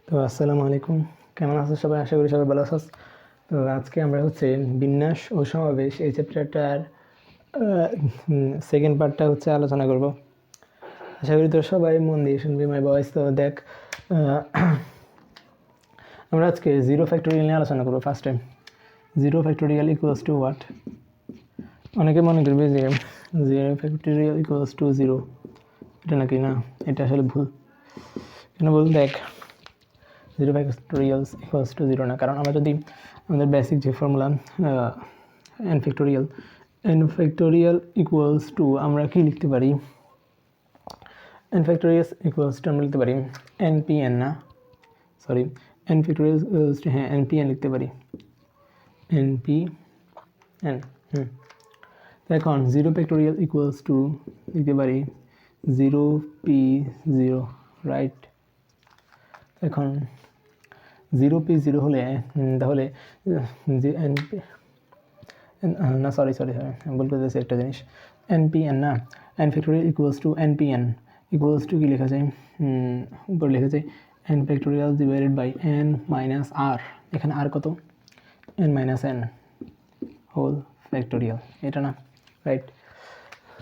তো আসসালামু আলাইকুম, কেমন আছো সবাই? আশা করি সবাই ভালো আছো। তো আজকে আমরা বিন্যাস ও সমাবেশ এই চ্যাপ্টারটার সেকেন্ড পার্টটা আলোচনা করব। আশা করি তো সবাই মন দিয়ে শুনবি মাই ভয়েস। তো দেখ, আমরা আজকে জিরো ফ্যাক্টোরিয়াল নিয়ে আলোচনা করবো। First time zero factorial equals two what? অনেকে মনে করবে যে zero factorial equals two zero, এটা নাকি না, এটা আসলে ভুল। কেন বল? দেখ, জিরো ফ্যাক্টোরিয়ালস ইকুয়ালস টু জিরো না, কারণ আমরা যদি আমাদের বেসিক যে formula N factorial equals to আমরা কি লিখতে পারি? এন ফ্যাক্টোরিয়াল ইকুয়ালস টু আমরা লিখতে পারি এনপিএন, না sorry, N factorial equals two, হ্যাঁ এনপিএন লিখতে পারি, এনপিএন। এখন জিরো ফ্যাক্টোরিয়াল ইকুয়ালস টু লিখতে পারি জিরো পি জিরো, রাইট? এখন জিরো পি জিরো হলে তাহলে না সরি ভুল করে দিয়েছি একটা জিনিস। এনপিএন না, N factorial equals to NPN equals to কি লেখা যায়? উপরে লেখা যায় N factorial divided by N minus R. এখানে আর কত? N minus N whole factorial, এটা না, রাইট?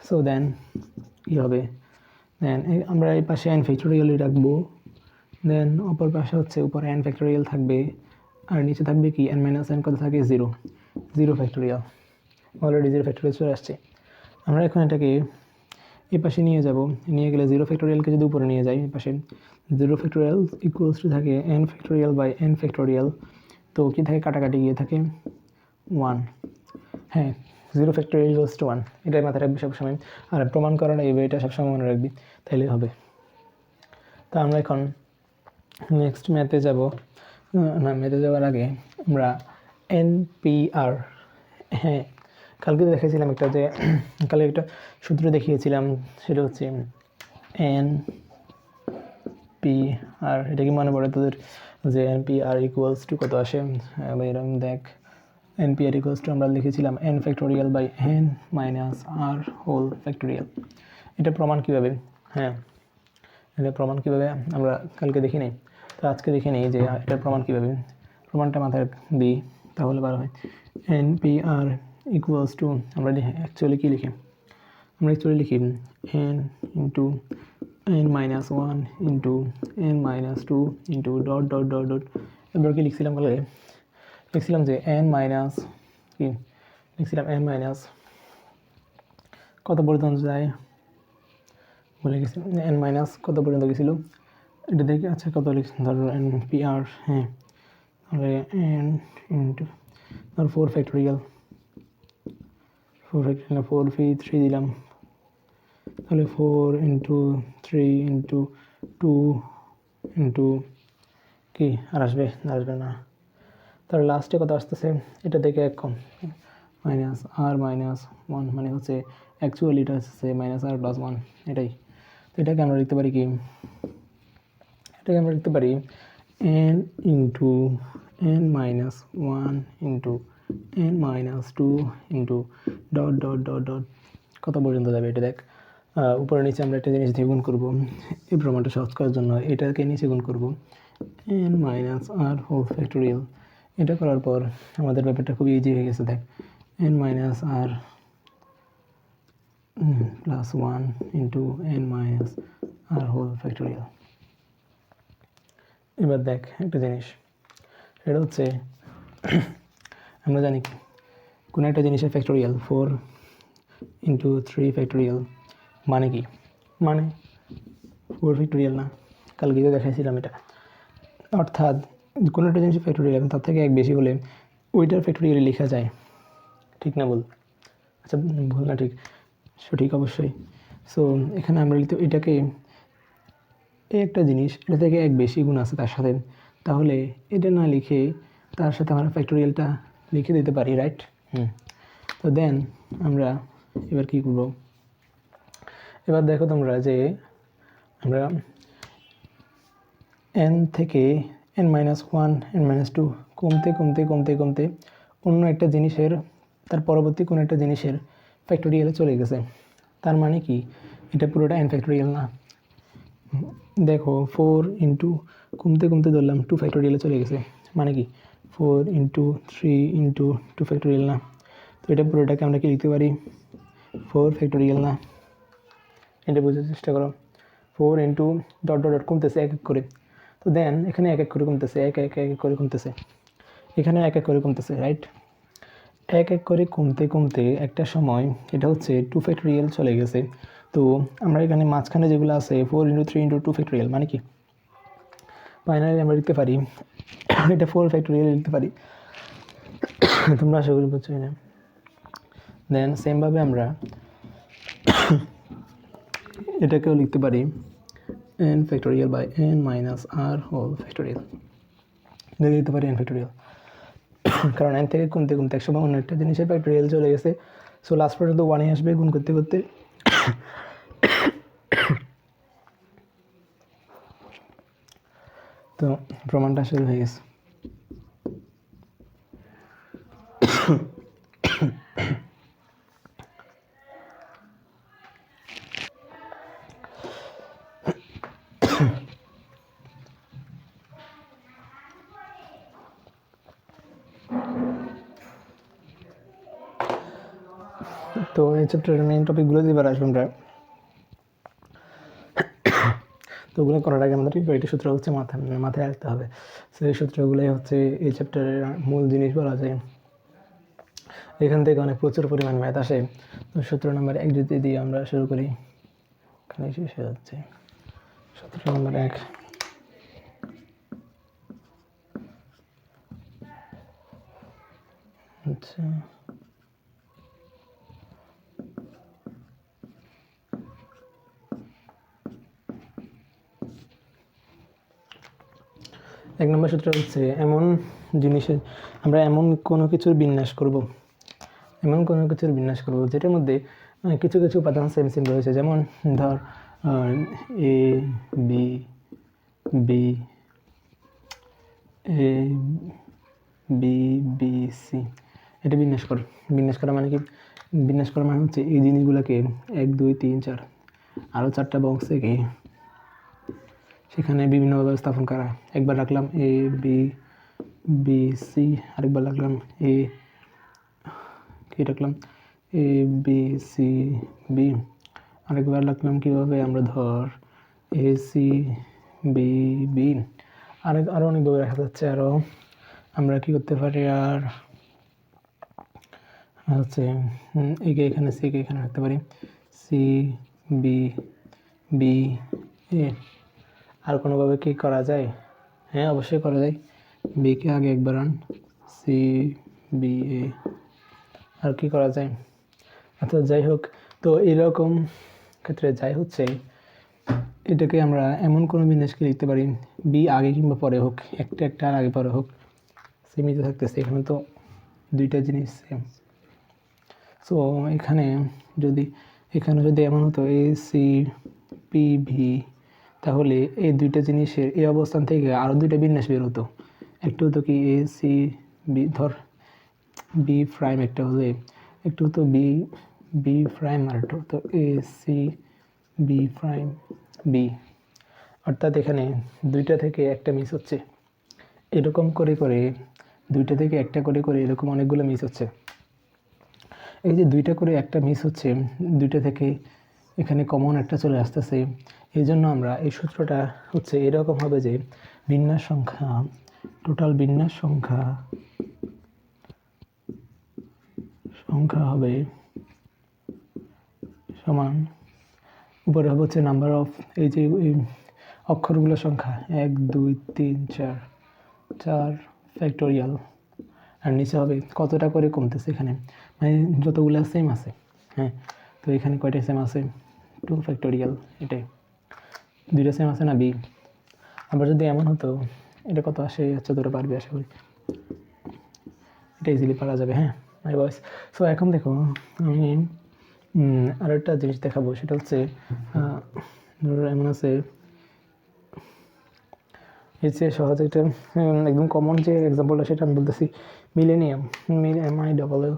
সো দেন কী হবে? দেন আমরা এই পাশে এন ফ্যাক্টোরিয়ালই রাখবো। দেন অপর পাশে উপরে এন ফ্যাক্টোরিয়াল থাকবে, আর নিচে থাকবে কি? এন মাইনাস এন কত থাকে? Zero. Zero factorial, already zero factorial চলে আসছে। আমরা এখন এটাকে এই পাশে নিয়ে যাব, নিয়ে গেলে জিরো ফ্যাক্টোরিয়ালকে যদি উপরে নিয়ে যাই, এই পাশে জিরো ফ্যাক্টোরিয়াল ইকুয়ালস টু থাকে N factorial by N factorial. তো কী থাকে? কাটাকাটি গিয়ে থাকে ওয়ান। হ্যাঁ, zero factorial equals to one, এটাই মাথায় রাখবি সবসময়। আর প্রমাণ করা এই এটা সবসময় মনে রাখবি, তাইলে হবে। তা আমরা এখন নেক্সট ম্যাথে যাব। না, ম্যাথে যাওয়ার আগে আমরা এনপিআর, হ্যাঁ কালকে দেখেছিলাম একটা, যে কালকে একটা সূত্র দেখিয়েছিলাম, সেটা হচ্ছে এন পি আর। এটা কি মনে পড়ে তোদের? যে N P R equals to কত আসে? এরকম দেখ, N P R equals to আমরা লিখেছিলাম N factorial by N minus R whole factorial. এটা প্রমাণ কীভাবে? হ্যাঁ, এটা প্রমাণ কীভাবে আমরা কালকে দেখি নাই, তো আজকে দেখে নিই যে এটার প্রমাণ কীভাবে। প্রমাণটা মাথায় দিই, তাহলে ভালো হয়। N P R equals to আমরা অ্যাকচুয়ালি কী লিখি? আমরা অ্যাকচুয়ালি লিখি N into N minus one into N minus two into dot dot dot dot. এবার কি লিখছিলাম বলে? লিখছিলাম যে এন মাইনাস কি লিখছিলাম? এন মাইনাস কত পর্যন্ত যায় বলে গেছি, এন মাইনাস কত পর্যন্ত গেছিল এটা দেখে। আচ্ছা, কত লিখছি? ধরো এন পি আর, হ্যাঁ, তাহলে এন ইন্টু ধর four factorial, four P three দিলাম, তাহলে four into three into two into কি আর আসবে না। তাহলে লাস্টে কত আসতেছে? এটা দেখে এক কম, মাইনাস আর মাইনাস ওয়ান, মানে হচ্ছে অ্যাকচুয়ালি এটা হচ্ছে মাইনাস আর প্লাস ওয়ান, এটাই। তো এটাকে আমরা লিখতে পারি কি? এটাকে আমরা লিখতে পারি N into N minus one into N minus two into dot dot dot dot. কত পর্যন্ত যাবে এটা দেখ। উপরে নিচে আমরা একটা জিনিস দিয়ে গুণ করবো এই প্রমাণটা সহজ করার জন্য। এটাকে নিচে গুণ করবো N minus R whole factorial. এটা করার পর আমাদের ব্যাপারটা খুব ইজি হয়ে গেছে। দেখ, N minus R plus one into N minus R whole factorial. এবার দেখ একটা জিনিস, সেটা হচ্ছে আমরা জানি কোনো একটা জিনিসের factorial four into three factorial মানে কি? মানে ফোর ফ্যাক্টোরিয়াল না? কালকে দেখাইছিলাম এটা। অর্থাৎ কোনো একটা জিনিসের ফ্যাক্টোরিয়াল তার থেকে এক বেশি হলে ওইটার ফ্যাক্টোরিয়াল লেখা যায়, ঠিক না? বল। আচ্ছা, ভুল না ঠিক? সঠিক অবশ্যই। সো এখানে আমরা এটাকে একটা জিনিস, এটা থেকে এক বেশি গুণ আছে তার সাথে, তাহলে এটা না লিখে তার সাথে আমরা ফ্যাক্টোরিয়ালটা লিখে দিতে পারি, রাইট? তো দেন আমরা এবার কী করব? এবার দেখো তোমরা যে আমরা এন থেকে N minus one N minus two কমতে কমতে কমতে কমতে অন্য একটা জিনিসের, তার পরবর্তী কোনো একটা জিনিসের ফ্যাক্টোরিয়ালে চলে গেছে। তার মানে কি? এটা পুরোটা এন ফ্যাক্টোরিয়াল না, দেখো 4 ইন্টু কমতে কমতে ধরলাম 2 ফ্যাক্টোরিয়ালে চলে গেছে, মানে কি 4 ইন্টু 3 ইন্টু 2 ফ্যাক্টোরিয়াল না? তো এটা পুরোটাকে আমরা কি লিখতে পারি 4 ফ্যাক্টোরিয়াল না? এটা বোঝার চেষ্টা করো। 4 ইন্টু ডট ডট ডট কমতেছে এক এক করে, তো দেন এখানে এক এক করে কমতেছে, এক এক এক এক করে কমতেছে, এখানে এক এক করে কমতেছে, রাইট? এক এক করে কমতে কমতে একটা সময় এটা হচ্ছে 2 ফ্যাক্টোরিয়াল চলে গেছে। তো আমরা এখানে মাঝখানে যেগুলো আছে 4 ইন্টু 3 ইন্টু 2 ফ্যাক্টোরিয়াল, মানে কি ফাইনালি আমরা লিখতে পারি এটা 4 ফ্যাক্টোরিয়াল লিখতে পারি। তোমরা আশা করি বুঝছো না? দেন সেমভাবে আমরা এটাকেও লিখতে পারি n factorial by n minus r whole factorial, লিখতে পারি n ফ্যাক্টোরিয়াল। কারণ n থেকে কমতে কমতে একসময় অন্য একটা জিনিসের ফ্যাক্টোরিয়াল চলে গেছে, সো লাস্ট পর্যন্ত 1 আসবে গুণ করতে করতে। তো প্রমাণটা শুরু হয়ে গেছে। তো এই চ্যাপ্টারের মেইন টপিকগুলো এবার আসবে আমরা। তো ওগুলো করার আগে আমাদের কয়েকটি সূত্র হচ্ছে মাথায় রাখতে হবে। সেই সূত্রগুলোই হচ্ছে এই চ্যাপ্টারের মূল জিনিস বলা যায়। এখান থেকে অনেক প্রচুর পরিমাণ ম্যাথ আসে। তো সূত্র নাম্বার 1 যদি দিয়ে আমরা শুরু করি, এখানে শেষ হয়ে যাচ্ছে। সূত্র নাম্বার 1, আচ্ছা এক নম্বর সূত্র হচ্ছে এমন জিনিসের আমরা এমন কোনো কিছুর বিন্যাস করব, এমন কোনো কিছুর বিন্যাস করব যেটার মধ্যে কিছু কিছু উপাদান সেম সেম রয়েছে। যেমন ধর A B B A B B C, এটা বিন্যাস কর। বিন্যাস করা মানে কি? বিন্যাস করা মানে হচ্ছে এই জিনিসগুলোকে 1 2 3 4 আরও 4টা বক্সে কি সেখানে বিভিন্নভাবে স্থাপন করা। একবার রাখলাম এ বি বি সি, আরেকবার রাখলাম এ কি রাখলাম এ বি সি বি, আরেকবার রাখলাম কীভাবে আমরা ধর এ সি বি বি, আরও অনেকভাবে রাখা যাচ্ছে। আরও আমরা কি করতে পারি আর হচ্ছে একে এখানে সিকে এখানে রাখতে পারি সি বি বি এ। আর কোনোভাবে কি করা যায়? হ্যাঁ অবশ্যই করা যায়। বিকে আগে একবার আন সি বি এ, আর কি করা যায়? অর্থাৎ যাই হোক, তো এরকম ক্ষেত্রে যাই হচ্ছে এটাকে আমরা এমন কোনো বিন্যাসকে লিখতে পারি বি আগে কিংবা পরে হোক, একটা একটা আর আগে পরে হোক সীমিত থাকতেছে। এখানে তো দুইটা জিনিস সেম। সো এখানে যদি এমন হতো এ সি পি ভি, তাহলে এই দুইটা জিনিসের এই অবস্থান থেকে আরও দুইটা বিন্যাস বের হতো। একটু হতো কি এ সি বি, ধর বি প্রাইম একটা হলে, একটু হতো বি বি প্রাইম, আর একটু হতো A C B prime B. অর্থাৎ এখানে দুইটা থেকে একটা মিস হচ্ছে, এরকম করে করে দুইটা থেকে একটা করে করে এরকম অনেকগুলো মিস হচ্ছে। এই যে দুইটা করে একটা মিস হচ্ছে, দুইটা থেকে এখানে কমন একটা চলে আসতেছে। এই জন্য আমরা এই সূত্রটা হচ্ছে এরকম হবে যে বিন্যাস সংখ্যা, টোটাল বিন্যাস সংখ্যা হবে সমান, উপরে হবে হচ্ছে নাম্বার অফ এই যে অক্ষরগুলোর সংখ্যা 1 2 3 4 4 ফ্যাক্টোরিয়াল, আর নিচে হবে কতটা করে কমতেছে এখানে, মানে যতগুলো সেম আছে। হ্যাঁ, তো এখানে কয়টা সেম আছে? 2 ফ্যাক্টোরিয়াল, এটাই দুইটা সেম আছে না বি। আবার যদি এমন হতো এটা কত আসে, আচ্ছা তোরা পারবি আশা করি, এটা ইজিলি পারা যাবে। হ্যাঁ মাই বয়েস। সো এখন দেখো আমি আরও একটা জিনিস দেখাবো, সেটা হচ্ছে ধরো এমন আছে এর চেয়ে সহজ একটা একদম কমন যে এক্সাম্পলটা সেটা আমি বলতেছি, millennium, MILL,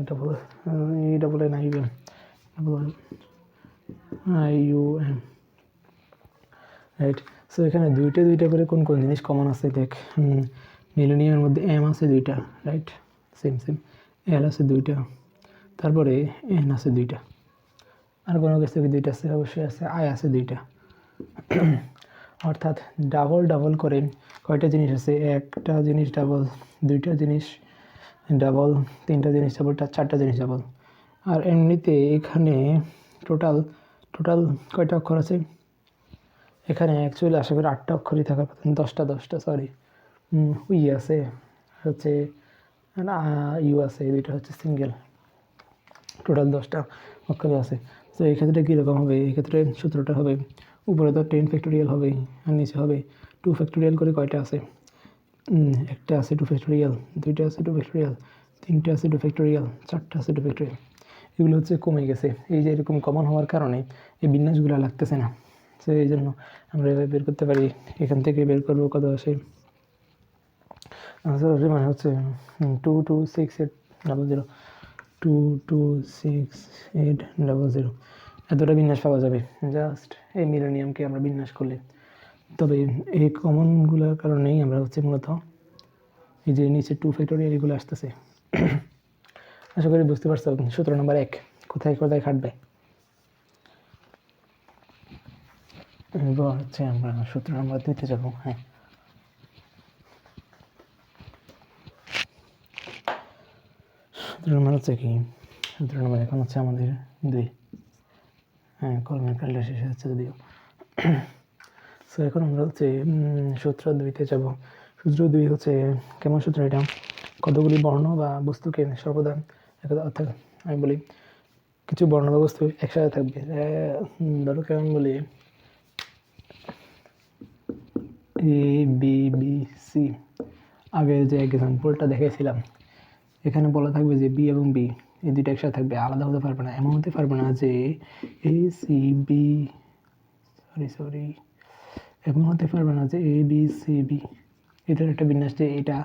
double E double N I U M double I U M, right. So এখানে দুইটা করে কোন কোন জিনিস কমন আছে দেখ। মিলেনিয়ামের মধ্যে এম আছে দুইটা, রাইট, সেম এল আছে দুইটা, তারপরে এন আছে দুইটা, আর কোনো কিছু কি দুইটা আছে, অবশ্যই আছে, আই আছে দুইটা। অর্থাৎ ডাবল করে কয়টা জিনিস আছে, একটা জিনিস ডাবল, দুইটা জিনিস ডাবল, তিনটা জিনিস ডাবল, চারটা জিনিস ডাবল। আর এমনিতে এখানে টোটাল কয়টা অক্ষর আছে এখানে? অ্যাকচুয়ালি আশা করি 8টা অক্ষরই থাকার কথা, 10টা সরি, উই আছে হচ্ছে, ইউ আছে, এই দুইটা হচ্ছে সিঙ্গেল, টোটাল 10টা অক্ষরই আছে। তো এই ক্ষেত্রে কীরকম হবে? এই ক্ষেত্রে সূত্রটা হবে উপরে তো 10 ফ্যাক্টোরিয়াল হবে আর নিচে হবে 2 ফ্যাক্টোরিয়াল করে কয়টা আছে? একটা আছে 2 ফ্যাক্টোরিয়াল, দুইটা আছে 2 ফ্যাক্টোরিয়াল, তিনটে আছে 2 ফ্যাক্টোরিয়াল, চারটা আছে 2 ফ্যাক্টোরিয়াল। এগুলো হচ্ছে কমে গেছে, এই যে এরকম কমন হওয়ার কারণে এই বিন্যাসগুলো লাগতেছে না। তো এই জন্য আমরা এভাবে বের করতে পারি। এখান থেকে বের করবো কত আসে, আনসার মানে হচ্ছে 226800, 226800, এতটা বিন্যাস পাওয়া যাবে জাস্ট এই মিলেনিয়ামকে আমরা বিন্যাস করলে। তবে এই কমনগুলোর কারণেই আমরা হচ্ছে মূলত এই যে নিচে 2 ফ্যাক্টোরিয়াল এগুলো আসতেছে। আশা করি বুঝতে পারছো। সূত্র নাম্বার 1 কোথায় খাটবে। এবার হচ্ছে আমরা সূত্র নাম্বার 2তে যাবো। হ্যাঁ, সূত্র নাম্বার হচ্ছে কি, সূত্র নাম্বার এখন হচ্ছে আমাদের 2। হ্যাঁ, কর্মের কালটা শেষ হচ্ছে যদিও। সো এখন আমরা হচ্ছে সূত্র 2তে যাব। সূত্র 2 হচ্ছে কেমন সূত্র? এটা কতগুলি বর্ণ বা বস্তুকে সর্বদা, অর্থাৎ আমি বলি কিছু বর্ণ বা বস্তু একসাথে থাকবে। ধরো কেমন বলি, এ বি বি সি, আগে যে এক্সাম্পলটা দেখেছিলাম এখানে বলা থাকবে যে বি এবং বি এই দুইটা একসাথে থাকবে, আলাদা হতে পারবে না। এমন হতে পারবে না যে এ সি বি, সরি এমন হতে পারবে না যে এ বি সি বি, এটার একটা বিন্যাস যে এটা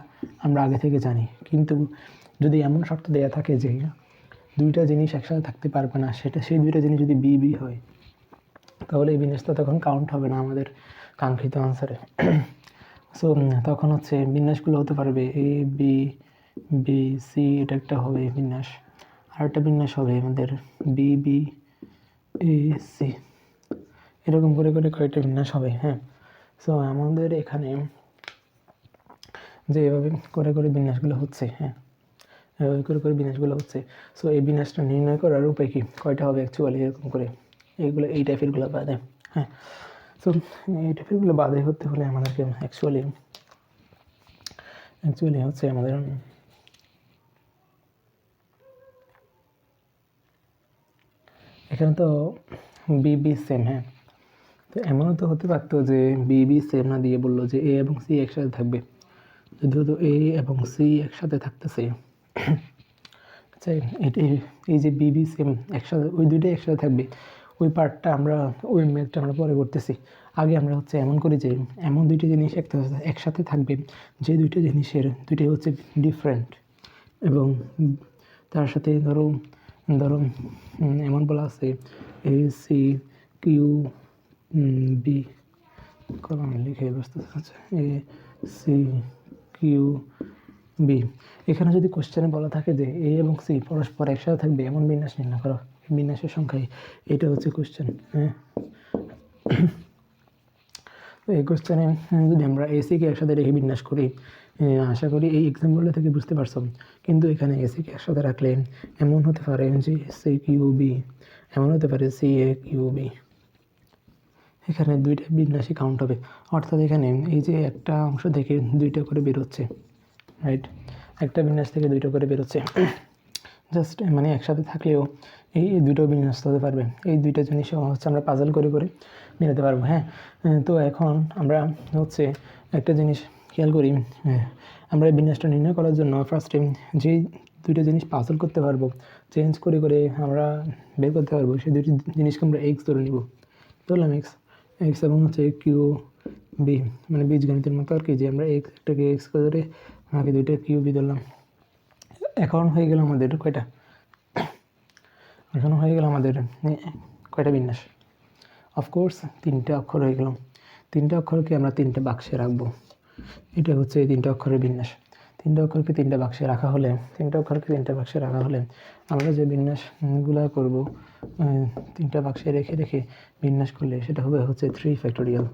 আমরা আগে থেকে জানি। কিন্তু যদি এমন শর্ত দেওয়া থাকে যে দুইটা জিনিস একসাথে থাকতে পারবে না, সেই দুইটা জিনিস যদি বি বি হয়, তাহলে এই বিন্যাসটা তখন কাউন্ট হবে না আমাদের কাঙ্ক্ষিত আনসারে। সো তখন হচ্ছে বিন্যাসগুলো হতে পারবে এ বি বি সি, এটা একটা হবে বিন্যাস। আর একটা বিন্যাস হবে আমাদের বি বি এ সি, এরকম করে কয়েকটা বিন্যাস হবে। হ্যাঁ, সো আমাদের এখানে যে এভাবে করে বিন্যাসগুলো হচ্ছে, হ্যাঁ এভাবে করে বিন্যাসগুলো হচ্ছে। সো এই বিন্যাসটা নির্ণয় করার উপায় কি, কয়টা হবে অ্যাকচুয়ালি এরকম করে এইগুলো, এই টাইপেরগুলো বাদে। হ্যাঁ, সো এই টাইপেরগুলো বাদে হতে হলে আমাদেরকে অ্যাকচুয়ালি হচ্ছে আমাদের এখানে তো বিবি সেম। হ্যাঁ, তো এমনও তো হতে পারতো যে বিবি সেম না দিয়ে বললো যে এ এবং সি একসাথে থাকবে, যদিও তো এ এবং সি একসাথে থাকতেছে। আচ্ছা, এই যে বিবি সেম একসাথে, ওই দুইটাই একসাথে থাকবে, ওই পার্টটা আমরা, ওই ম্যাথটা আমরা পরে করতেছি। আগে আমরা হচ্ছে এমন করি যে এমন দুইটা জিনিস একসাথে থাকবে যে দুইটা জিনিসের দুইটাই হচ্ছে ডিফারেন্ট, এবং তার সাথে ধরো এমন বলা আছে এ সি কিউ বি, কলম লিখে বুঝতে হচ্ছে এ সি কিউ বি। এখানে যদি কোশ্চেনে বলা থাকে যে এ এবং সি পরস্পর একসাথে থাকবে এমন বিন্যাস নির্ণয় করো, বিন্যাসের সংখ্যায়, এটা হচ্ছে কোশ্চেন। হ্যাঁ, তো এই কোশ্চেনে যদি আমরা এসিকে একসাথে রেখে বিন্যাস করি, আশা করি এই এক্সাম্পলটা থেকে বুঝতে পারছো। কিন্তু এখানে এসিকে একসাথে রাখলে এমন হতে পারে যে সি কিউ বি, এমন হতে পারে সি এ কিউ বি, এখানে দুইটা বিন্যাসই কাউন্ট হবে। অর্থাৎ এখানে এই যে একটা অংশ থেকে দুইটা করে বেরোচ্ছে, রাইট, একটা বিন্যাস থেকে দুইটা করে বেরোচ্ছে, জাস্ট মানে একসাথে থাকলেও এই দুটো বিন্যাস হতে পারবে। এই দুইটা জিনিস হচ্ছে আমরা পাজল করে মিলাতে পারবো। হ্যাঁ, তো এখন আমরা হচ্ছে একটা জিনিস খেয়াল করি, আমরা এই বিন্যাসটা নির্ণয় করার জন্য ফার্স্টে যে দুইটা জিনিস পাজল করতে পারবো, চেঞ্জ করে আমরা বের করতে পারবো, সেই দুটি জিনিসকে আমরা এক্স ধরে নিব। ধরলাম এক্স এবং হচ্ছে কিউ বি, মানে বীজগণিতের মতো আর কি, যে আমরা একটাকে এক্স করে ধরে বাকি দুইটা কিউ বি ধরলাম। এখন হয়ে গেল আমাদের কয়টা, এখন হয়ে গেল আমাদের কয়টা বিন্যাস, অফকোর্স 3টে অক্ষর হয়ে গেল। 3টে অক্ষরকে আমরা 3টে বাক্সে রাখবো, এটা হচ্ছে এই 3টে অক্ষরের বিন্যাস। 3টে অক্ষরকে 3টে বাক্সে রাখা হলে, 3টে অক্ষরকে 3টে বাক্সে রাখা হলে আমরা যে বিন্যাসগুলো করব 3টে বাক্সে রেখে রেখে বিন্যাস করলে সেটা হবে হচ্ছে 3 ফ্যাক্টোরিয়াল,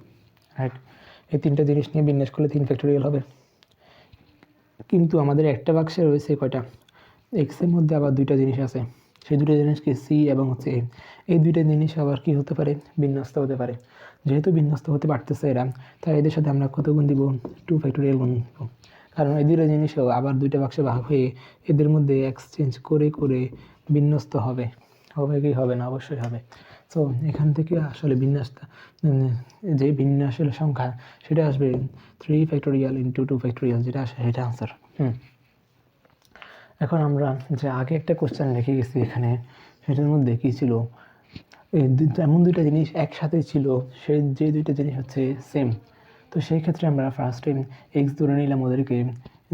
রাইট। এই 3টে জিনিস নিয়ে বিন্যাস করলে 3 ফ্যাক্টোরিয়াল হবে। কিন্তু আমাদের একটা বাক্সে রয়েছে কয়টা, এক্সের মধ্যে আবার 2টা জিনিস আছে, সেই 2টা জিনিসকে সি এবং হচ্ছে এ, এই 2টা জিনিস আবার কি হতে পারে, বিন্যস্ত হতে পারে। যেহেতু বিন্যস্ত হতে পারতেছে এরা, তাই এদের সাথে আমরা কত গুণ দিব, 2 ফ্যাক্টোরিয়াল গুণ দিব। কারণ এই 2টা জিনিসও আবার 2টা বাক্সে ভাগ হয়ে এদের মধ্যে এক্সচেঞ্জ করে করে বিন্যস্ত হবে। হবে কি হবে না, অবশ্যই হবে। সো এখান থেকে আসলে বিন্যাসটা, যে বিন্যাসের সংখ্যা সেটা আসবে 3 ফ্যাক্টোরিয়াল ইন্টু 2 ফ্যাক্টোরিয়াল, যেটা আসে সেটা আনসার। এখন আমরা যে আগে একটা কোশ্চেন লিখে গেছি এখানে, সেটার মধ্যে কী ছিল, এমন 2টা জিনিস একসাথে ছিল, সেই যে 2টা জিনিস হচ্ছে সেম। তো সেই ক্ষেত্রে আমরা ফার্স্টে এক্স ধরে নিলাম, ওদেরকে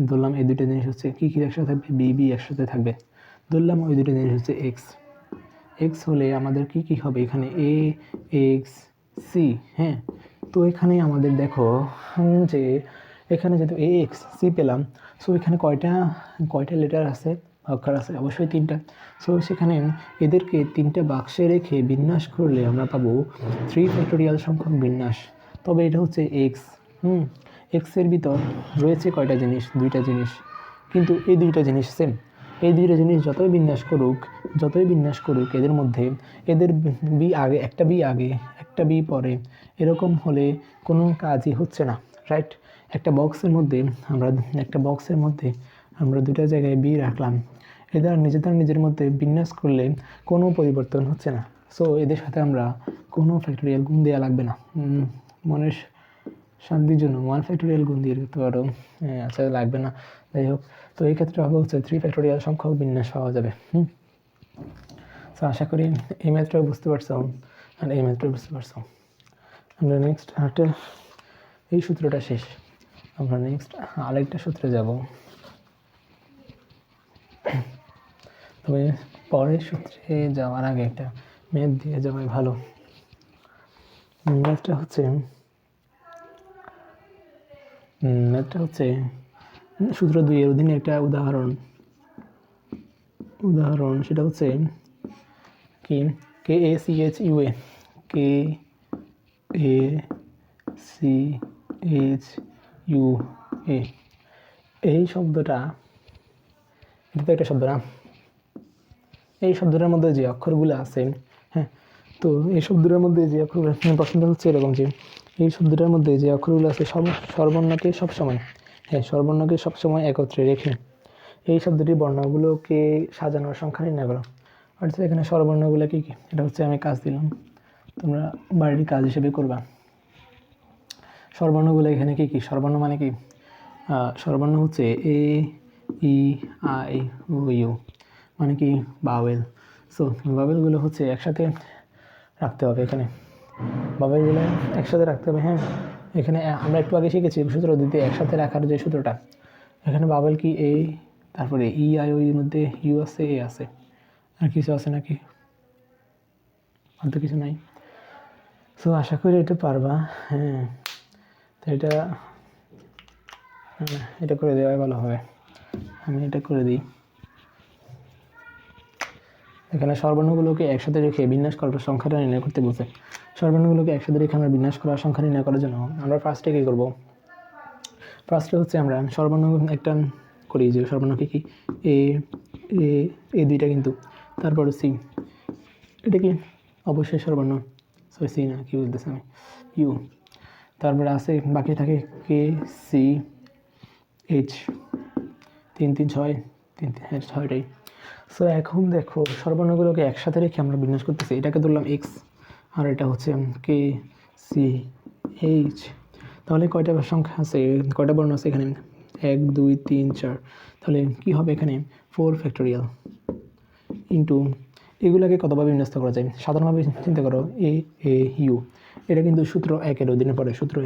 ধরলাম এই 2টা জিনিস হচ্ছে কী একসাথে থাকবে, বি একসাথে থাকবে, ধরলাম ওই 2টা জিনিস হচ্ছে এক্স। এক্স হলে আমাদের কি হবে এখানে, এ এক্স সি। হ্যাঁ, তো এখানে আমাদের দেখো যে এখানে যেহেতু এ এক্স সি পেলাম, সো এখানে কয়টা লেটার আছে, অক্ষর আছে, অবশ্যই 3টা। সো সেখানে এদেরকে 3টে বাক্সে রেখে বিন্যাস করলে আমরা পাবো 3 ফ্যাক্টোরিয়াল সংখ্যক বিন্যাস। তবে এটা হচ্ছে এক্স, এক্সের ভিতর রয়েছে কয়টা জিনিস, 2টা জিনিস, কিন্তু এই 2টা জিনিস সেম। এই 2টা জিনিস যতই বিন্যাস করুক এদের মধ্যে, এদের বি আগে একটা বি পরে, এরকম হলে কোনো কাজই হচ্ছে না, রাইট। একটা বক্সের মধ্যে আমরা 2টা জায়গায় বি রাখলাম, এদের নিজের মধ্যে বিন্যাস করলে কোনো পরিবর্তন হচ্ছে না। সো এদের সাথে আমরা কোনো ফ্যাক্টোরিয়াল গুণ দেওয়া লাগবে না, মনের শান্তির জন্য 1 ফ্যাক্টোরিয়াল গুণ দিয়ে দিতে পারো, আচ্ছা লাগবে না, যাই হোক। তো এই ক্ষেত্রে হবে হচ্ছে 3 ফ্যাক্টোরিয়াল সংখ্যক বিন্যাস পাওয়া যাবে। তো আশা করি এই ম্যাথটাও বুঝতে পারছো আর এই ম্যাথটাও বুঝতে পারছো। আমরা নেক্সট এই সূত্রটা শেষ, আমরা নেক্সট আরেকটা সূত্রে যাব। তবে পরের সূত্রে যাওয়ার আগে একটা ম্যাথ দিয়ে যাওয়াই ভালো। ম্যাথটা হচ্ছে সূত্র 2 এর অধীনে একটা উদাহরণ, সেটা হচ্ছে কি, K A C H U A, K A C H U A, এই শব্দটা, এটা তো একটা শব্দ না, এই শব্দটার মধ্যে যে অক্ষরগুলো আছে, হ্যাঁ, তো এই শব্দটার মধ্যে যে অক্ষরগুলো, প্রশ্নটা হচ্ছে এরকম যে এই শব্দটার মধ্যে যে অক্ষরগুলো আছে স্বরবর্ণকে সবসময় একত্রে রেখে এই শব্দটির বর্ণগুলোকে সাজানোর সংখ্যা নির্ণয় করো। অর্থাৎ এখানে স্বরবর্ণগুলো কী কী, এটা হচ্ছে আমি কাজ দিলাম, তোমরা বাড়ির কাজ হিসেবে করবা। স্বরবর্ণগুলো এখানে কী কী, স্বরবর্ণ মানে কি, স্বরবর্ণ হচ্ছে এ ই আই ও ইউ, মানে কি বাওয়েল। সো বাওয়েলগুলো হচ্ছে একসাথে রাখতে হবে, এখানে বাওয়েলগুলো একসাথে রাখতে হবে। হ্যাঁ, এখানে আমরা একটু আগে শিখেছি সূত্র দিতে একসাথে রাখার যে সূত্রটা, এখানে বাওয়েল কি এ, তারপরে ই আই ও এর মধ্যে ইউ আছে, এ আছে, আর কিছু আছে নাকি, আর তো কিছু নাই। সো আশা করি এটা পারবা। হ্যাঁ, তো এটা করে দেওয়াই ভালো হবে, আমি এটা করে দিই। এখানে স্বরবর্ণগুলোকে একসাথে রেখে বিন্যাস করার সংখ্যাটা নির্ণয় করতে বলছে। স্বরবর্ণগুলোকে একসাথে রেখে আমরা বিন্যাস করার সংখ্যা নির্ণয় করার জন্য আমরা ফার্স্টে কী করবো, ফার্স্টে হচ্ছে আমরা স্বরবর্ণ একটা করি, যে স্বরবর্ণকে কি এ এ এই 2টা, কিন্তু তারপরে সি, এটা কি অবশ্যই স্বরবর্ণ, সরি সি না, কি বলতেছি আমি, ইউ, তারপরে আছে বাকি থাকে কে সি এইচ, 3 3 6, 3 3 হ্যাঁ 6টাই। সো এখন দেখো স্বরবর্ণগুলোকে একসাথে রেখে আমরা বিন্যাস করতেছি, এটাকে ধরলাম এক্স আর এটা হচ্ছে কে সি এইচ। তাহলে কয়টা সংখ্যা আছে, কয়টা বর্ণ আছে এখানে, 1 2 3 4, তাহলে কি হবে এখানে 4 ফ্যাক্টোরিয়াল ইন্টু, এগুলোকে কতভাবে বিন্যস্ত করা যায়, সাধারণভাবে চিন্তা করো এ এ ইউ, এটা কিন্তু সূত্র 1 এর অধীনে পড়ে, সূত্র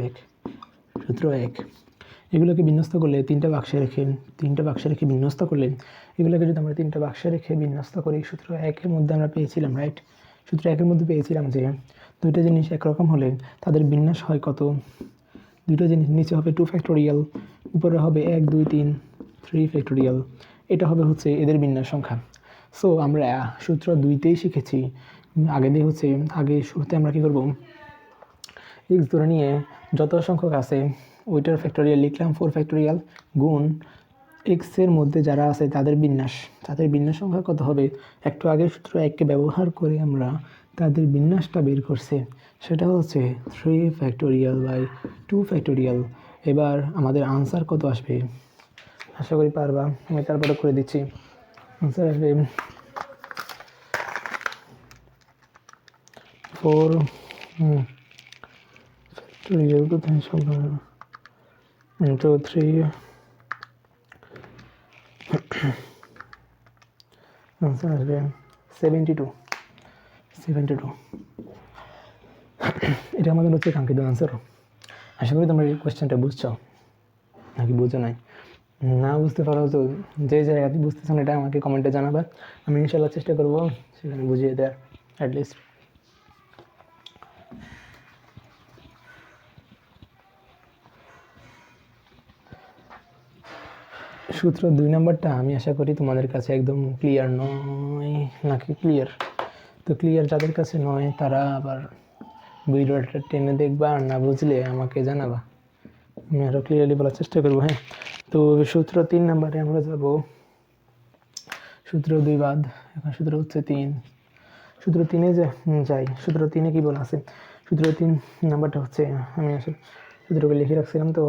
1, এগুলোকে বিন্যস্ত করলে তিনটা বাক্সে রেখে বিন্যস্ত করলে এগুলোকে যদি আমরা তিনটা বাক্সে রেখে বিন্যস্ত করি, সূত্র 1-এর মধ্যে আমরা পেয়েছিলাম, রাইট? সূত্র 1-এর মধ্যে পেয়েছিলাম যে দুইটা জিনিস একরকম হলে তাদের বিন্যাস হয় কত? দুইটা জিনিস নিচে হবে 2 ফ্যাক্টোরিয়াল, উপরে হবে 1 2 3 3 ফ্যাক্টোরিয়াল। এটা হবে হচ্ছে এদের বিন্যাস সংখ্যা। সো আমরা সূত্র 2-তেই শিখেছি আগে শুরুতে আমরা কী করব, এক্স ধরে নিয়ে যত সংখ্যক আছে ওইটার ফ্যাক্টোরিয়াল লিখলাম 4 ফ্যাক্টোরিয়াল গুণ এক্সের মধ্যে যারা আছে তাদের বিন্যাস সংখ্যা কত হবে। একটু আগে সূত্র 1-কে ব্যবহার করে আমরা তাদের বিন্যাসটা বের করছে, সেটা হচ্ছে 3 ফ্যাক্টোরিয়াল বাই 2 ফ্যাক্টোরিয়াল। এবার আমাদের আনসার কত আসবে আশা করি পারবা, আমি তারপরে করে দিচ্ছি। আনসার আসবে 4 ফ্যাক্টোরিয়াল into 3 আনসার আসবে 72। এটা আমাদের হচ্ছে কাঙ্ক্ষিত আনসার। আশা করি তোমরা এই কোয়েশ্চেনটা বুঝছো নাকি বুঝো নাই। না বুঝতে পারো তো যে জায়গাতে বুঝতেছো না এটা আমাকে কমেন্টে জানাবা, আমি ইনশাল্লাহ চেষ্টা করবো সেখানে বুঝিয়ে দেওয়ার অ্যাটলিস্ট। সূত্র 2 নম্বরটা আমি আশা করি তোমাদের কাছে একদম ক্লিয়ার নয় নাকি ক্লিয়ার? তো ক্লিয়ার যাদের কাছে নয় তারা আবার ভিডিওটা টেনে দেখবা, আর না বুঝলে আমাকে জানাবা, আমি আরও ক্লিয়ারলি বলার চেষ্টা করবো। হ্যাঁ, তো সূত্র 3 নম্বরে আমরা যাব। সূত্র 2 বাদ, এখন সূত্র হচ্ছে 3। সূত্র 3-এ যাই। সূত্র 3-এ কী বলা আছে? সূত্র 3 নাম্বারটা হচ্ছে, আমি আসলে সূত্রকে লিখে রাখছিলাম, তো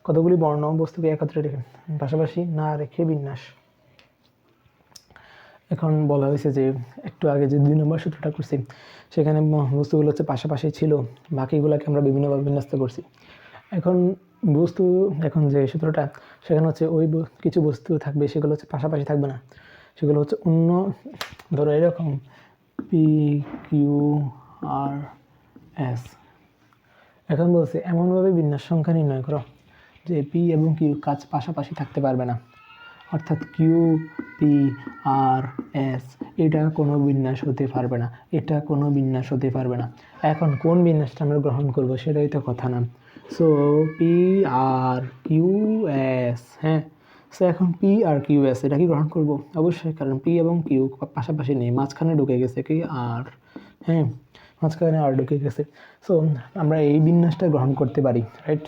কতগুলি বর্ণ বস্তুকে একত্রে রেখে পাশাপাশি না রেখে বিন্যাস। এখন বলা হয়েছে যে একটু আগে যে 2 নম্বর সূত্রটা করছি সেখানে বস্তুগুলো হচ্ছে পাশাপাশি ছিল, বাকিগুলোকে আমরা বিভিন্নভাবে বিন্যস্ত করছি। এখন যে সূত্রটা সেখানে হচ্ছে ওই কিছু বস্তু থাকবে সেগুলো হচ্ছে পাশাপাশি থাকবে না, সেগুলো হচ্ছে অন্য, ধরো এরকম PQRS। এখন বলছে এমনভাবে বিন্যাস সংখ্যা নির্ণয় করো যে P এবং Q কাজ পাশাপাশি থাকতে পারবে না, অর্থাৎ QPRS এটা কোনো বিন্যাস হতে পারবে না। এখন কোন বিন্যাসটা আমরা গ্রহণ করব সেটাই তো কথা না। সো PRQS, হ্যাঁ, সো এখন PRQS এটা কি গ্রহণ করব? অবশ্যই, কারণ P এবং Q পাশাপাশি নেই, মাঝখানে ঢুকে গেছে কি R, হ্যাঁ, মাঝখানে R ঢুকে গেছে। সো আমরা এই বিন্যাসটা গ্রহণ করতে পারি, রাইট?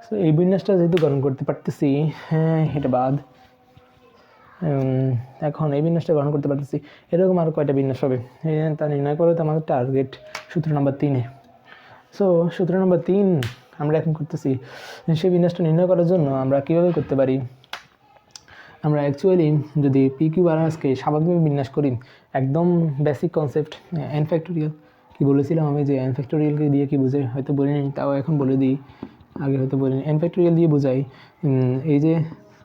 সো এই বিন্যাসটা যেহেতু গ্রহণ করতে পারতেছি, হ্যাঁ এটা বাদ, এখন এই বিন্যাসটা গ্রহণ করতে পারতেছি, এরকম আরও কয়টা বিন্যাস হবে তা নির্ণয় করে তো আমাদের টার্গেট সূত্র নম্বর 3-এ। সো সূত্র নম্বর 3 আমরা এখন করতেছি। সেই বিন্যাসটা নির্ণয় করার জন্য আমরা কীভাবে করতে পারি? আমরা অ্যাকচুয়ালি যদি PQRSকে স্বাভাবিকভাবে বিন্যাস করি, একদম বেসিক কনসেপ্ট n ফ্যাক্টোরিয়াল কি বলেছিলাম আমি, যে n ফ্যাক্টোরিয়ালকে দিয়ে কি বোঝাই হয়তো বলিনি, তাও এখন বলে দিই, আগে হয়তো বলিনি। n ফ্যাক্টোরিয়াল দিয়ে বোঝাই এই যে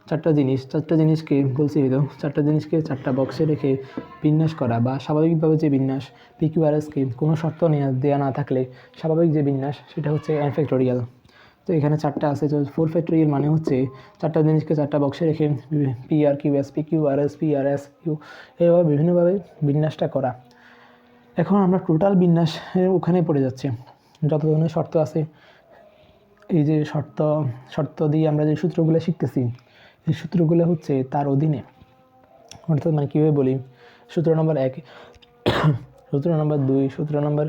চারটা জিনিসকে বলছি, হয়তো চারটা জিনিসকে চারটা বক্সে রেখে বিন্যাস করা, বা স্বাভাবিকভাবে যে বিন্যাস PQRSকে কোনো শর্ত দেওয়া না থাকলে স্বাভাবিক যে বিন্যাস সেটা হচ্ছে n ফ্যাক্টোরিয়াল। তো এখানে চারটা আছে, তো 4 ফ্যাক্টোরিয়াল মানে হচ্ছে চারটা জিনিসকে চারটা বক্সে রেখে PRQS PQRS PRS Q এইভাবে বিভিন্নভাবে বিন্যাসটা করা। এখন আমরা টোটাল বিন্যাস ওখানে পড়ে যাচ্ছে, যত ধরনের শর্ত আছে, এই যে শর্ত দিয়ে আমরা যে সূত্রগুলো শিখতেছি এই সূত্রগুলো হচ্ছে তার অধীনে, অর্থাৎ মানে কীভাবে বলি, সূত্র নম্বর 1, সূত্র নম্বর 2, সূত্র নম্বর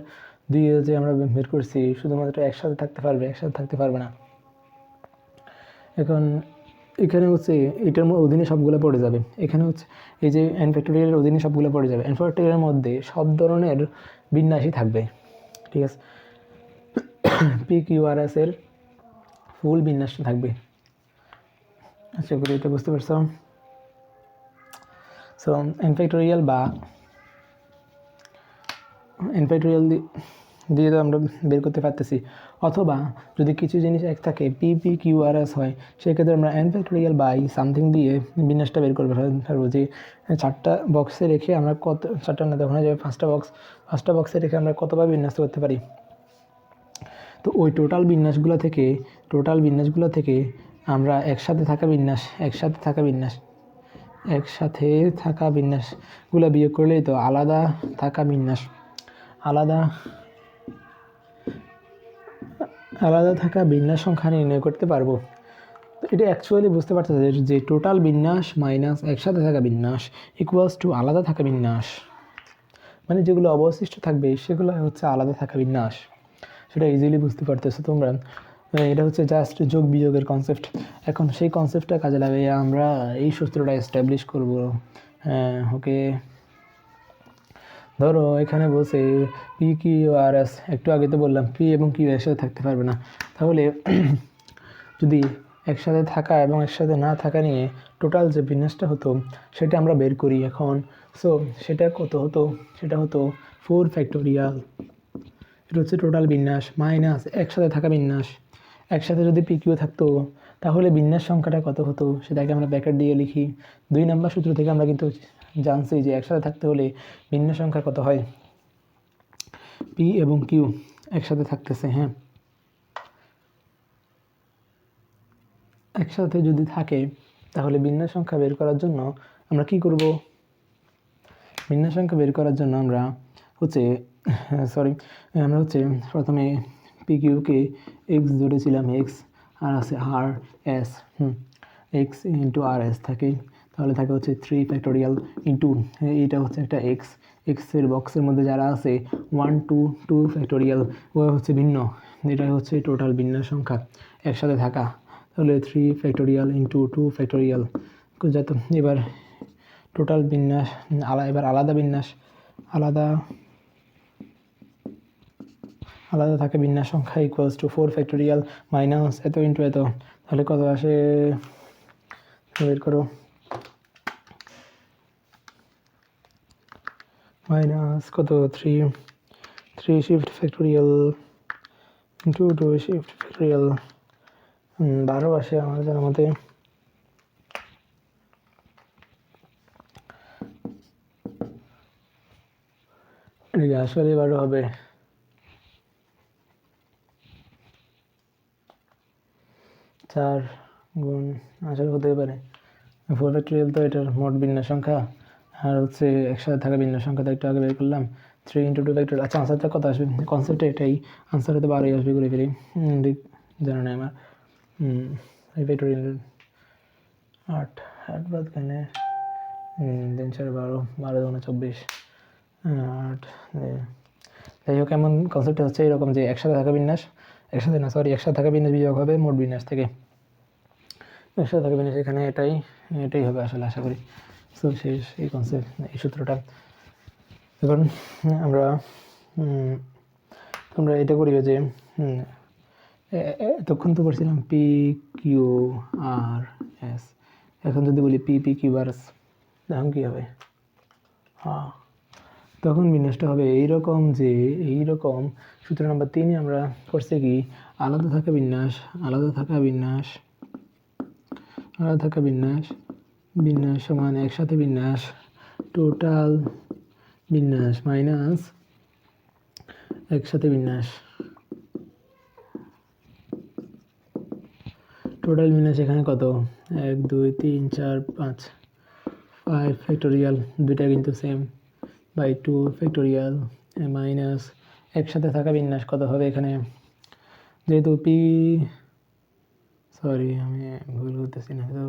2 যে আমরা বের করছি শুধুমাত্র একসাথে থাকতে পারবে না। এখন এখানে হচ্ছে এটার অধীনে সবগুলো পড়ে যাবে, এখানে হচ্ছে এই যে n ফ্যাক্টোরিয়ালের অধীনে সবগুলো পড়ে যাবে, n ফ্যাক্টোরিয়ালের মধ্যে সব ধরনের বিন্যাসই থাকবে, ঠিক আছে? PQRS এর ফুল বিন্যাসটা থাকবে, আশা করি এটা বুঝতে পারছো। সো n ফ্যাক্টোরিয়াল দিয়ে তো আমরা বের করতে পারতেছি, অথবা যদি কিছু জিনিস এক থাকে PPQRS হয় সেক্ষেত্রে আমরা n ফ্যাক্টোরিয়াল বাই সামথিং দিয়ে বিন্যাসটা বের করতে পারবো, যে চারটা বক্সে রেখে আমরা চারটা না তখন যাবে পাঁচটা বক্সে রেখে আমরা কতভাবে বিন্যাস করতে পারি। তো ওই টোটাল বিন্যাসগুলো থেকে আমরা একসাথে থাকা বিন্যাসগুলো বিয়োগ করলেই তো আলাদা থাকা বিন্যাস সংখ্যা নির্ণয় করতে পারবো। এটা অ্যাকচুয়ালি বুঝতে পারতেছে যে টোটাল বিন্যাস মাইনাস একসাথে থাকা বিন্যাস ইকুয়ালস টু আলাদা থাকা বিন্যাস, মানে যেগুলো অবশিষ্ট থাকবে সেগুলো হচ্ছে আলাদা থাকা বিন্যাস। সেটা ইজিলি বুঝতে পারতেছো তোমরা। এটা হচ্ছে জাস্ট যোগ বিয়োগের কনসেপ্ট। এখন সেই কনসেপ্টটা কাজে লাগিয়ে আমরা এই সূত্রটা এস্টাবলিশ করব। ওকে, ধরো এখানে বলছে পি কিউ আর এস, একটু আগে তো বললাম পি এবং কিউ একসাথে থাকতে পারবে না, তাহলে যদি একসাথে থাকা এবং একসাথে না থাকা নিয়ে টোটাল যে বিন্যাসটা হতো সেটা আমরা বের করি এখন। সো সেটা কত হতো, সেটা হতো 4 ফ্যাক্টোরিয়াল, এটা হচ্ছে টোটাল বিন্যাস মাইনাস একসাথে থাকা বিন্যাস। একসাথে যদি পি কিউ থাকতো তাহলে বিন্যাস সংখ্যাটা কত হতো সেটাকে আমরা ব্র্যাকেট দিয়ে লিখি। 2 নম্বর সূত্র থেকে আমরা কিন্তু জানছি যে একসাথে থাকতে হলে বিন্যাস সংখ্যা কত হয়, পি এবং কিউ একসাথে থাকতেছে। হ্যাঁ, একসাথে যদি থাকে তাহলে বিন্যাস সংখ্যা বের করার জন্য আমরা কি করব, বিন্যাস সংখ্যা বের করার জন্য আমরা হচ্ছে প্রথমে পি কিউকে এক্স ধরেছিলাম, এক্স আর আছে আর এস, এক্স ইন্টু আর এস থাকে, তাহলে থাকে হচ্ছে 3 ফ্যাক্টোরিয়াল ইন্টু এইটা হচ্ছে একটা এক্সের বক্সের মধ্যে যারা আছে 1 2 2 ফ্যাক্টোরিয়াল, ও হচ্ছে ভিন্ন, এটা হচ্ছে টোটাল বিন্যাস সংখ্যা একসাথে থাকা। তাহলে 3 ফ্যাক্টোরিয়াল ইন্টু 2 ফ্যাক্টোরিয়াল যত, এবার টোটাল বিন্যাস এবার আলাদা বিন্যাস, আলাদা থাকে বিন্যাস সংখ্যা ইকুয়ালস টু 4 ফ্যাক্টোরিয়াল মাইনাস এত ইন্টু এত, তাহলে কত আসে বের করো, মাইনাস কত 3 shift factorial into 2 shift factorial, 12 আসে আমার জানার মতে। আসলে 12 হবে, 4 গুণ আসলে হতে পারে 4 ফ্যাক্টোরিয়াল, তো এটার মোট বিন্যাস সংখ্যা, আর হচ্ছে একসাথে থাকা বিন্যাস সংখ্যা তো একটু আগে বের করলাম 3 ইন্টু 2 ফ্যাক্টোরিয়াল। আচ্ছা, আনসারটা কত আসবে, কনসেপ্টটা এটাই, আনসার হতে 12 আসবে করে ফেলি, ঠিক জানা নেই আমার। 5 ফ্যাক্টোরিয়াল 8 বাদ খানে 3 4 12 12 2 24 8, যাই হোক, এমন কনসেপ্ট হচ্ছে এরকম যে একসাথে থাকা বিন্যাস বিয়োগ হবে মোট বিন্যাস থেকে, একসাথে থাকা বিন্যাস এখানে এটাই হবে আসলে, আশা করি। সো শেষ এই কনসেপ্ট, এই সূত্রটা। এখন আমরা এটা করিও যে এতক্ষণ তো পড়ছিলাম পি কিউ আর এস, এখন যদি বলি P P Q R S, তখন কী হবে, তখন বিন্যাসটা হবে এইরকম যে এইরকম। সূত্র নাম্বার 3 আমরা করছে কি আলাদা থাকা বিন্যাস সমান একসাথে বিন্যাস, টোটাল বিন্যাস মাইনাস একসাথে বিন্যাস, টোটাল বিন্যাস এখানে কত 1 2 3 4 5 ফ্যাক্টোরিয়াল, দুইটা কিন্তু সেম, বাই 2 ফ্যাক্টোরিয়াল মাইনাস একসাথে থাকা বিন্যাস কত হবে এখানে, যেহেতু আমি ভুল করতেছি না, তো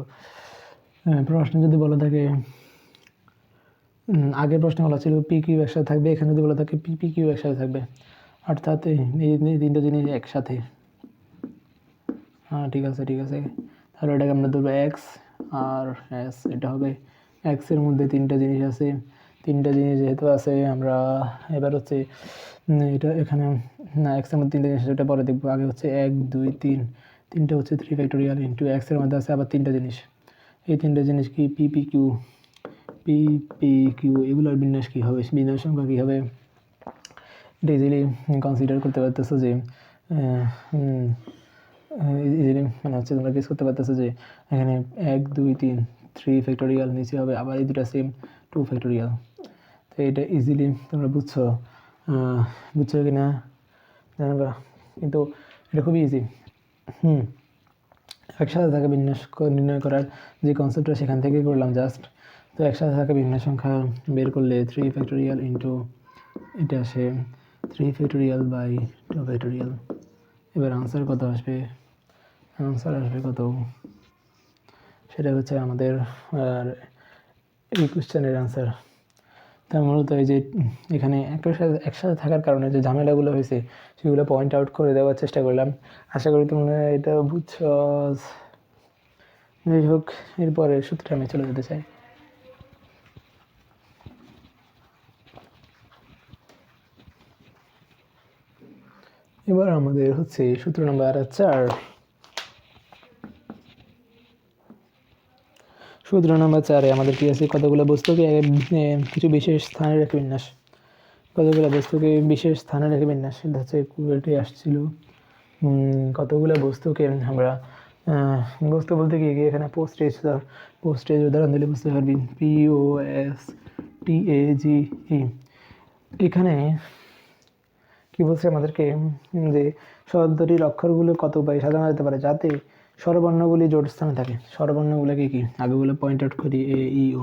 প্রশ্ন যদি বলা থাকে, আগের প্রশ্ন বলা ছিল পি কিউ একসাথে থাকবে, এখানে যদি বলা থাকে পি পি কিউ একসাথে থাকবে, অর্থাৎ এই 3টা জিনিস একসাথে। হ্যাঁ, ঠিক আছে, তাহলে এটাকে আমরা ধরবো এক্স আর এস, এটা হবে এক্সের মধ্যে 3টা জিনিস আছে, 3টা জিনিস যেহেতু আছে আমরা এবার হচ্ছে এটা এখানে না, এক্সের মধ্যে 3টা জিনিস এটা পরে দেখবো, আগে হচ্ছে 1 2 3, 3টা হচ্ছে 3 ফ্যাক্টোরিয়াল ইন্টু এক্সের মধ্যে আছে আবার 3টা জিনিস, এই 3টা জিনিস কি পি পি কিউ, এগুলোর বিন্যাস কী হবে, বিন্যাস সংখ্যা কী হবে, এটা ইজিলি কনসিডার করতে পারতেছো যে ইজিলি মানে হচ্ছে তোমরা গেস করতে পারতেছো যে এখানে 1 2 3 ফ্যাক্টোরিয়াল, নিচে হবে আবার এই দুটা সেম 2 ফ্যাক্টোরিয়াল। তো এটা ইজিলি তোমরা বুঝছো কি না জানাবা, কিন্তু এটা খুবই ইজি। একসাথে থাকা বিন্যাস নির্ণয় করার যে কনসেপ্টটা সেখান থেকেই করলাম জাস্ট। তো একসাথে থাকা ভিন্ন সংখ্যা বের করলে 3 ফ্যাক্টোরিয়াল ইন্টু এটা আসে 3 ফ্যাক্টোরিয়াল বাই 2 ফ্যাক্টোরিয়াল। এবার আনসার কত আসবে? আনসার আসবে কত? সেটা হচ্ছে আমাদের এই কোশ্চেনের আনসার। তার মূলত এই যে এখানে একসাথে থাকার কারণে যে ঝামেলাগুলো হয়েছে সেগুলো পয়েন্ট আউট করে দেওয়ার চেষ্টা করলাম। আশা করি তোমরা এটা বুঝছো। যাই হোক, এরপরের সূত্রে আমি চলে যেতে চাই। এবার আমাদের হচ্ছে সূত্র নাম্বার 4। সূত্র নাম্বার 4-এ আমাদের কি আছে? কতগুলো বস্তুকে কিছু বিশেষ স্থানে রেখে বিন্যাস। কতগুলো বস্তুকে বিশেষ স্থানে রেখে বিন্যাস, এটা হচ্ছে কুয়েটে আসছিল। কতগুলো বস্তুকে আমরা বস্তু বলতে কি এখানে পোস্টেজ উদাহরণ দিলে বুঝতে পারবি। POSTAGE। এখানে কি বলছে আমাদেরকে যে শব্দটির অক্ষরগুলো কত উপায়ে সাজানো যেতে পারে যাতে স্বরবর্ণগুলি জোড় স্থানে থাকে। স্বরবর্ণগুলোকে কি আগেগুলো পয়েন্ট আউট করি, A E O,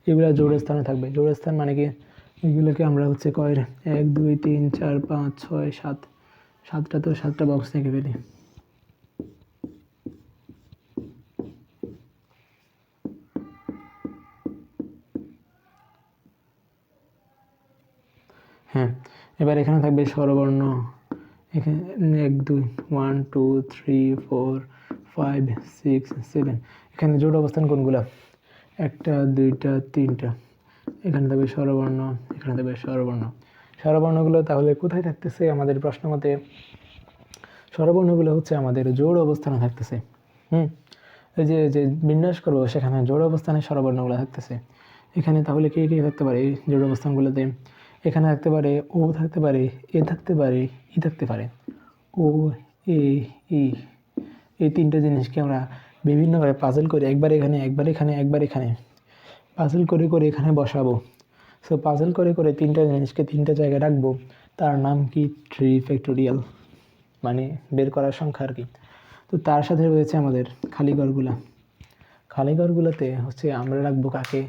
এগুলো জোড় স্থানে থাকবে। জোড় স্থান মানে কি? এগুলোকে আমরা হচ্ছে কয়ের 1 2 3 4 5 6 7, 7টা তো 7টা বক্স থেকে ফেলি। হ্যাঁ, এবার এখানে থাকবে স্বরবর্ণ। এখানে 1 2 1 2 3 4 5 6 7। এখানে জোড় অবস্থান কোনগুলো? 1টা 2টা 3টা। এখানে থাকবে স্বরবর্ণ, এখানে থাকবে স্বরবর্ণ। স্বরবর্ণগুলো তাহলে কোথায় থাকতেছে আমাদের প্রশ্ন মতে? স্বরবর্ণগুলো হচ্ছে আমাদের জোড় অবস্থানে থাকতেছে। এই যে যে বিন্যাস করবো সেখানে জোড় অবস্থানে স্বরবর্ণগুলো থাকতেছে। এখানে তাহলে কে কে থাকতে পারে এই জোড় অবস্থানগুলোতে? এখানে থাকতে পারে ও, থাকতে পারে এ, থাকতে পারে ই, থাকতে পারে ও, এ, ই। এই তিনটে জিনিসকে আমরা বিভিন্নভাবে পাজল করে একবার এখানে একবার এখানে একবার এখানে পাজল করে করে এখানে বসাবো। সো পাজল করে করে তিনটা জিনিসকে তিনটা জায়গায় রাখবো। তার নাম কি? 3 ফ্যাক্টোরিয়াল, মানে বের করার সংখ্যা আর কি। তো তার সাথে রয়েছে আমাদের খালিঘরগুলা। খালিঘরগুলোতে হচ্ছে আমরা রাখবো কাকে?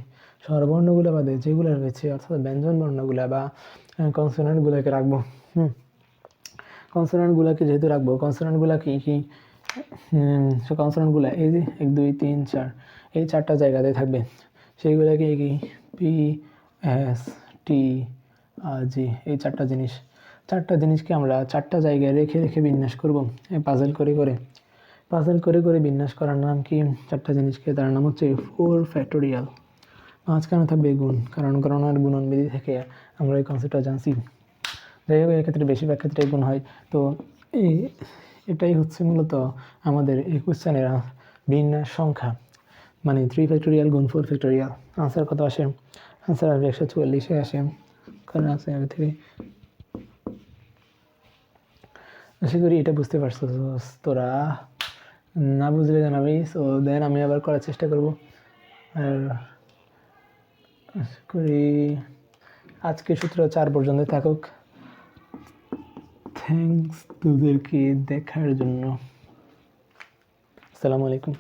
স্বরবর্ণগুলো বাদে যেগুলো রয়েছে অর্থাৎ ব্যঞ্জন বর্ণগুলা বা কনসোনেন্টগুলোকে রাখবো। কনসোনেন্টগুলোকে যেহেতু রাখবো, কনসোনেন্টগুলো কি কি? কনসোনেন্টগুলো এই যে 1 2 3 4 এই 4টা জায়গাতে থাকবে। সেইগুলোকে কি? PSTG। এই 4টা জিনিসকে আমরা 4টা জায়গায় রেখে রেখে বিন্যাস করবো পাজল করে করে। পাজল করে করে বিন্যাস করার নাম কি? 4টা জিনিসকে তার নাম হচ্ছে 4 ফ্যাক্টোরিয়াল। মাঝখানে থাকবে গুণ, কারণ গণনার গুণনবিধি থেকে আমরা এই কনসেপ্টটা জানছি। যাই হোক, এক্ষেত্রে বেশিরভাগ ক্ষেত্রে গুণ হয়। তো এটাই হচ্ছে মূলত আমাদের এই কোশ্চেনের বিন্যাস সংখ্যা, মানে 3 ফ্যাক্টোরিয়াল গুণ 4 ফ্যাক্টোরিয়াল। আনসার কত আসে? আনসার আসবে 144-এ আসে, কারণ আছে আগে থেকে। আশা করি এটা বুঝতে পারছো। তোরা না বুঝলে জানাবি। সো দেন আমি আবার করার চেষ্টা করব। আর আশা করি আজকে সূত্র 4 পর্যন্ত থাকুক। থ্যাঙ্কস তোদেরকে দেখার জন্য। আসসালামু আলাইকুম।